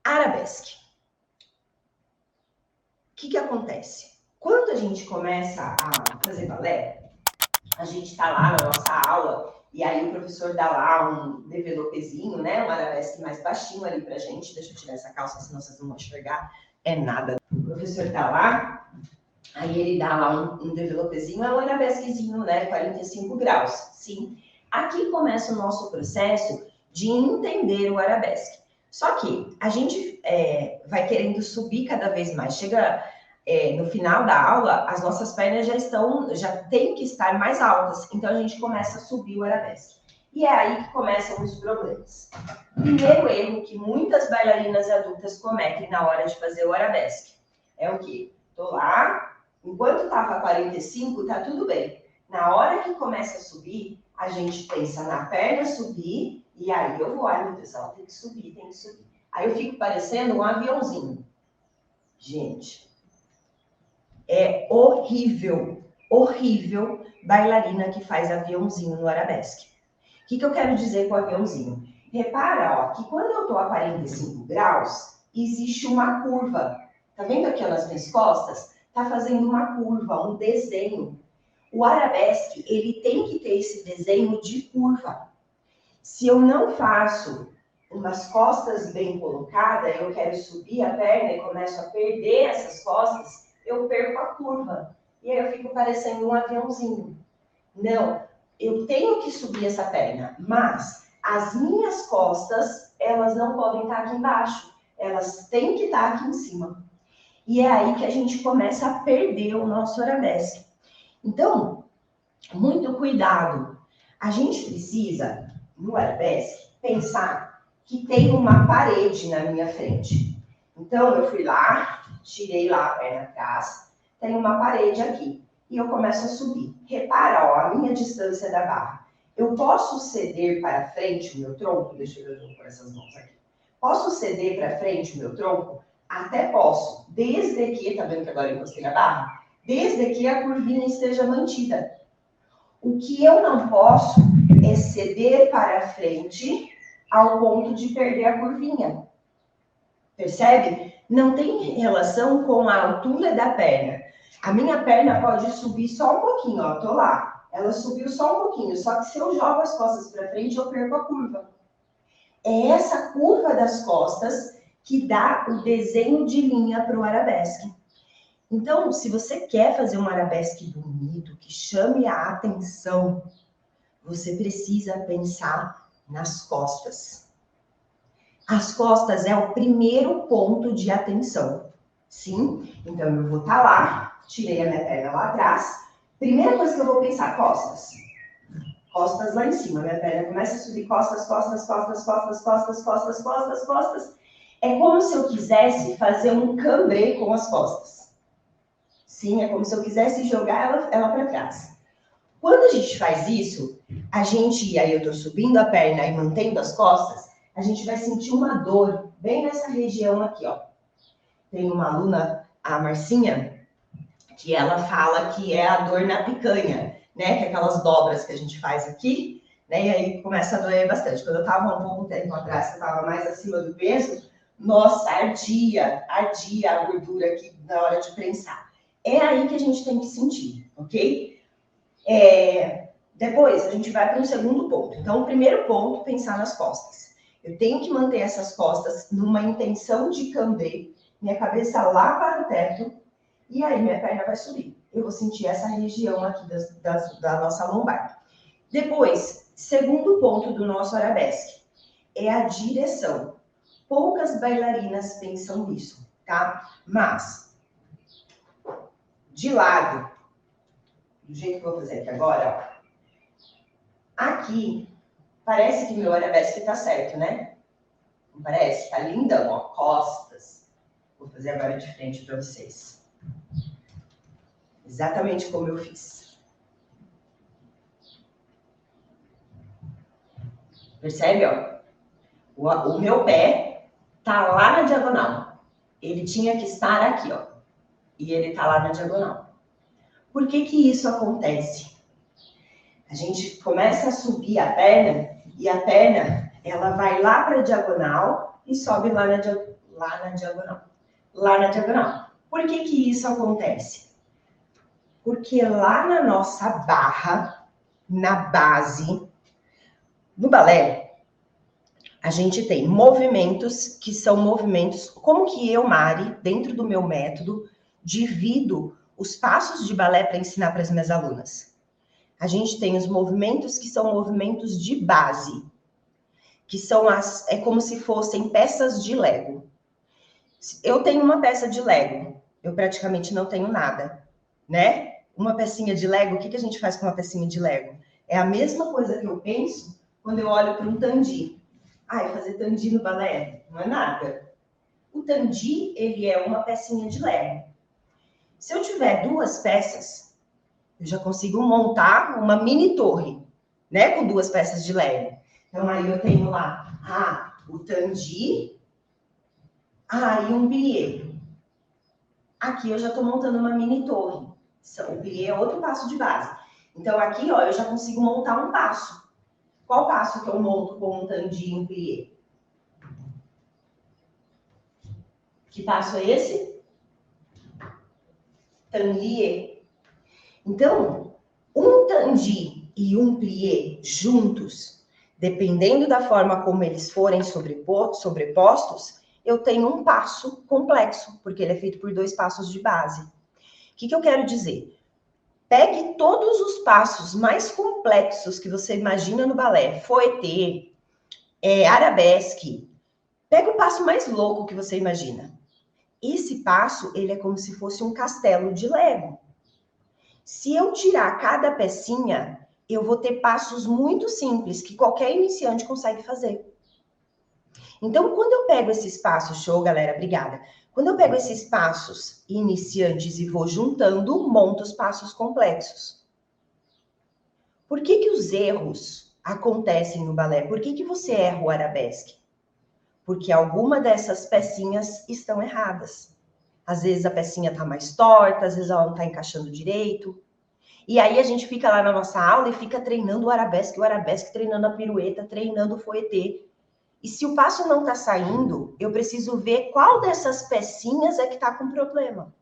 Arabesque. O que acontece? Quando a gente começa a fazer balé, a gente está lá na nossa aula e aí o professor dá lá um developezinho, né? Um arabesque mais baixinho ali pra gente. Deixa eu tirar essa calça, senão vocês não vão enxergar. É nada. O professor tá lá, aí ele dá lá um developezinho, é um arabesquezinho, né? 45 graus. Sim. Aqui começa o nosso processo de entender o arabesque. Só que a gente vai querendo subir cada vez mais. Chega no final da aula, as nossas pernas já têm que estar mais altas. Então, a gente começa a subir o arabesque. E é aí que começam os problemas. Primeiro erro que muitas bailarinas adultas cometem na hora de fazer o arabesque é o quê? Tô lá, enquanto estava 45, tá tudo bem. Na hora que começa a subir, a gente pensa na perna subir, e aí eu vou, ai meu Deus, ela tem que subir, tem que subir. Aí eu fico parecendo um aviãozinho. Gente, é horrível, horrível bailarina que faz aviãozinho no arabesque. O que eu quero dizer com aviãozinho? Repara, ó, que quando eu tô a 45 graus, existe uma curva. Tá vendo aqui nas minhas costas? Tá fazendo uma curva, um desenho. O arabesque, ele tem que ter esse desenho de curva. Se eu não faço umas costas bem colocadas, eu quero subir a perna e começo a perder essas costas, eu perco a curva. E aí eu fico parecendo um aviãozinho. Não, eu tenho que subir essa perna, mas as minhas costas, elas não podem estar aqui embaixo. Elas têm que estar aqui em cima. E é aí que a gente começa a perder o nosso arabesque. Então, muito cuidado. A gente precisa, no arabesque, pensar que tem uma parede na minha frente. Então, eu fui lá, tirei lá a perna atrás, tem uma parede aqui. E eu começo a subir. Repara, ó, a minha distância da barra. Eu posso ceder para frente o meu tronco? Deixa eu ver com essas mãos aqui. Posso ceder para frente o meu tronco? Até posso, desde que, tá vendo que agora eu encostei a barra? Desde que a curvinha esteja mantida. O que eu não posso é ceder para frente ao ponto de perder a curvinha. Percebe? Não tem relação com a altura da perna. A minha perna pode subir só um pouquinho, ó, tô lá. Ela subiu só um pouquinho, só que se eu jogo as costas para frente, eu perco a curva. É essa curva das costas que dá o desenho de linha para o arabesque. Então, se você quer fazer um arabesque bonito, que chame a atenção, você precisa pensar nas costas. As costas é o primeiro ponto de atenção. Sim? Então, eu vou estar lá, tirei a minha perna lá atrás. Primeira coisa que eu vou pensar, costas. Costas lá em cima. Minha perna começa a subir costas, costas, costas, costas, costas, costas, costas, costas. É como se eu quisesse fazer um cambrê com as costas. Sim, é como se eu quisesse jogar ela para trás. Quando a gente faz isso, e aí eu tô subindo a perna e mantendo as costas, a gente vai sentir uma dor bem nessa região aqui, ó. Tem uma aluna, a Marcinha, que ela fala que é a dor na picanha, né? Que é aquelas dobras que a gente faz aqui, né? E aí começa a doer bastante. Quando eu tava um pouco tempo atrás, que eu tava mais acima do peso, nossa, ardia a gordura aqui na hora de prensar. É aí que a gente tem que sentir, ok? Depois, a gente vai para um segundo ponto. Então, o primeiro ponto, pensar nas costas. Eu tenho que manter essas costas numa intenção de cambrê, minha cabeça lá para o teto, e aí minha perna vai subir. Eu vou sentir essa região aqui da nossa lombar. Depois, segundo ponto do nosso arabesque, é a direção. Poucas bailarinas pensam nisso, tá? Mas, de lado, do jeito que eu vou fazer aqui agora, ó. Aqui, parece que meu arabesque tá certo, né? Não parece? Tá lindão, ó, costas. Vou fazer agora de frente para vocês. Exatamente como eu fiz. Percebe, ó? O meu pé tá lá na diagonal. Ele tinha que estar aqui, ó. E ele tá lá na diagonal. Por que que isso acontece? A gente começa a subir a perna, ela vai lá para a diagonal e sobe lá lá na diagonal. Lá na diagonal. Por que que isso acontece? Porque lá na nossa barra, na base, no balé, a gente tem movimentos que são movimentos, como que eu, Mari, dentro do meu método, divido os passos de balé para ensinar para as minhas alunas. A gente tem os movimentos que são movimentos de base, que são é como se fossem peças de Lego. Eu tenho uma peça de Lego, eu praticamente não tenho nada, né? Uma pecinha de Lego, o que a gente faz com uma pecinha de Lego? É a mesma coisa que eu penso quando eu olho para um tandi. Fazer tandi no balé não é nada. O tandi, ele é uma pecinha de Lego. Se eu tiver duas peças, eu já consigo montar uma mini torre, né? Com duas peças de Lego. Então, aí eu tenho lá, o tandi, e um plié. Aqui eu já estou montando uma mini torre. O plié é outro passo de base. Então, aqui, ó, eu já consigo montar um passo. Qual passo que eu monto com um tandi e um plié? Que passo é esse? Tanlié. Então, um tandi e um plié juntos, dependendo da forma como eles forem sobrepostos, eu tenho um passo complexo, porque ele é feito por dois passos de base. O que eu quero dizer? Pegue todos os passos mais complexos que você imagina no balé, fouetté, arabesque. Pega o passo mais louco que você imagina. Esse passo, ele é como se fosse um castelo de Lego. Se eu tirar cada pecinha, eu vou ter passos muito simples que qualquer iniciante consegue fazer. Então, quando eu pego esses passos, show, galera, obrigada. Quando eu pego esses passos iniciantes e vou juntando, monto os passos complexos. Por que os erros acontecem no balé? Por que você erra o arabesque? Porque alguma dessas pecinhas estão erradas. Às vezes a pecinha está mais torta, às vezes ela não está encaixando direito. E aí a gente fica lá na nossa aula e fica treinando o arabesque, treinando a pirueta, treinando o fouetté. E se o passo não está saindo, eu preciso ver qual dessas pecinhas é que está com problema.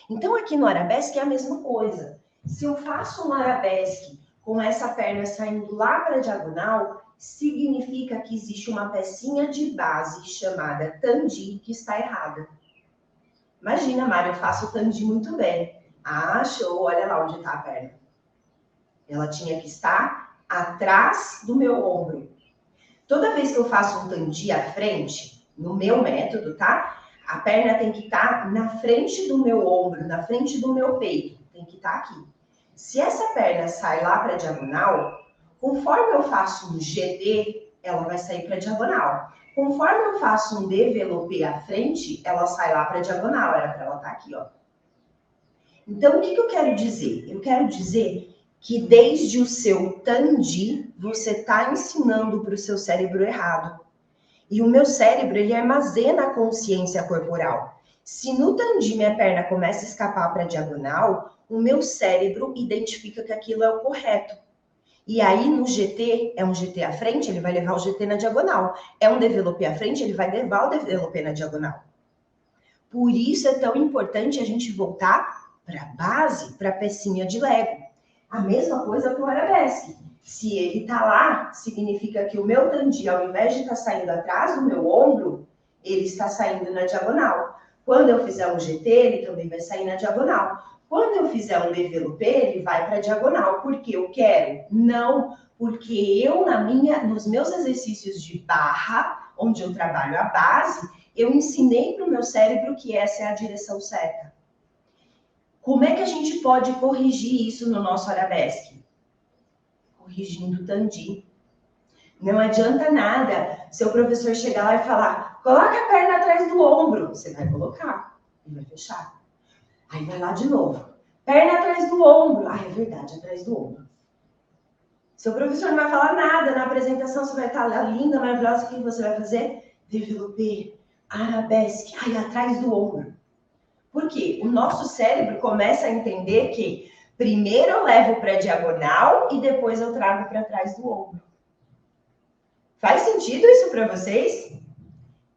Então, aqui no arabesque é a mesma coisa. Se eu faço um arabesque com essa perna saindo lá para a diagonal, significa que existe uma pecinha de base chamada tandi que está errada. Imagina, Mário, eu faço o tandi muito bem. Show, olha lá onde está a perna. Ela tinha que estar atrás do meu ombro. Toda vez que eu faço um tandi à frente, no meu método, tá? A perna tem que estar na frente do meu ombro, na frente do meu peito. Tem que estar aqui. Se essa perna sai lá para a diagonal, conforme eu faço um GD, ela vai sair para a diagonal. Conforme eu faço um développé à frente, ela sai lá para a diagonal. Era para ela estar aqui, ó. Então, o que eu quero dizer? Eu quero dizer que desde o seu tandi, você está ensinando para o seu cérebro errado. E o meu cérebro, ele armazena a consciência corporal. Se no tandi minha perna começa a escapar para a diagonal, o meu cérebro identifica que aquilo é o correto. E aí no GT, é um GT à frente, ele vai levar o GT na diagonal. É um développé à frente, ele vai levar o développé na diagonal. Por isso é tão importante a gente voltar para a base, para a pecinha de Lego. A mesma coisa para o arabesque. Se ele está lá, significa que o meu tandi, ao invés de estar saindo atrás do meu ombro, ele está saindo na diagonal. Quando eu fizer um GT, ele também vai sair na diagonal. Quando eu fizer um développé, ele vai para a diagonal. Porque eu quero? Não, porque eu, nos meus exercícios de barra, onde eu trabalho a base, eu ensinei para o meu cérebro que essa é a direção certa. Como é que a gente pode corrigir isso no nosso arabesque? Corrigindo o tandi. Não adianta nada seu professor chegar lá e falar, coloca a perna atrás do ombro. Você vai colocar e vai fechar. Aí vai lá de novo. Perna atrás do ombro. É verdade, atrás do ombro. Seu professor não vai falar nada na apresentação, você vai estar lá linda, maravilhosa, o que você vai fazer? Développé, arabesque, atrás do ombro. Por quê? O nosso cérebro começa a entender que primeiro eu levo para a diagonal e depois eu trago para trás do ombro. Faz sentido isso para vocês?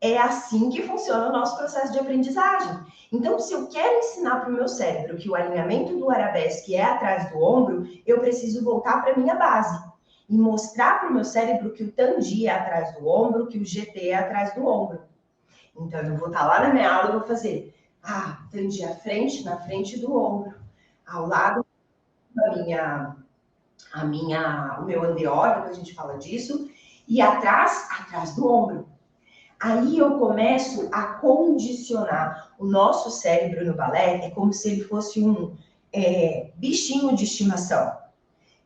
É assim que funciona o nosso processo de aprendizagem. Então, se eu quero ensinar para o meu cérebro que o alinhamento do arabesque é atrás do ombro, eu preciso voltar para a minha base e mostrar para o meu cérebro que o tandi é atrás do ombro, que o GT é atrás do ombro. Então, eu vou estar lá na minha aula e vou fazer, tandi à frente, na frente do ombro, ao lado da o meu andeor, depois a gente fala disso, e atrás do ombro. Aí eu começo a condicionar o nosso cérebro no balé, é como se ele fosse um bichinho de estimação.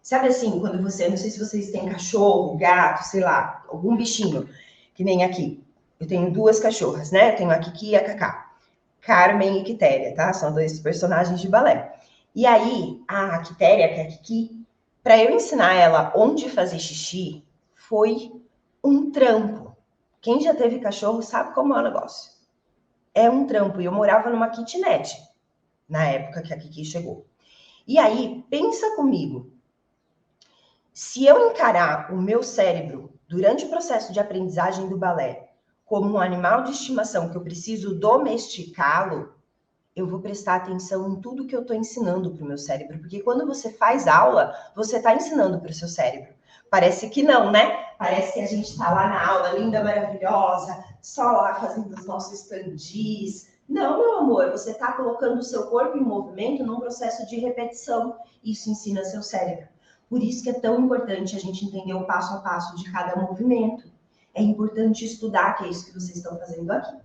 Sabe assim, quando você, não sei se vocês têm cachorro, gato, sei lá, algum bichinho, que nem aqui. Eu tenho 2 cachorras, né? Eu tenho a Kiki e a Cacá. Carmen e Quitéria, tá? São 2 personagens de balé. E aí, a Quitéria, que é a Kiki, para eu ensinar ela onde fazer xixi, foi um trampo. Quem já teve cachorro sabe como é o negócio. É um trampo. E eu morava numa kitnet, na época que a Kiki chegou. E aí, pensa comigo. Se eu encarar o meu cérebro, durante o processo de aprendizagem do balé, como um animal de estimação que eu preciso domesticá-lo, eu vou prestar atenção em tudo que eu estou ensinando para o meu cérebro. Porque quando você faz aula, você está ensinando para o seu cérebro. Parece que não, né? Parece que a gente está lá na aula, linda, maravilhosa, só lá fazendo os nossos tandis. Não, meu amor, você está colocando o seu corpo em movimento num processo de repetição. Isso ensina seu cérebro. Por isso que é tão importante a gente entender o passo a passo de cada movimento. É importante estudar, que é isso que vocês estão fazendo aqui.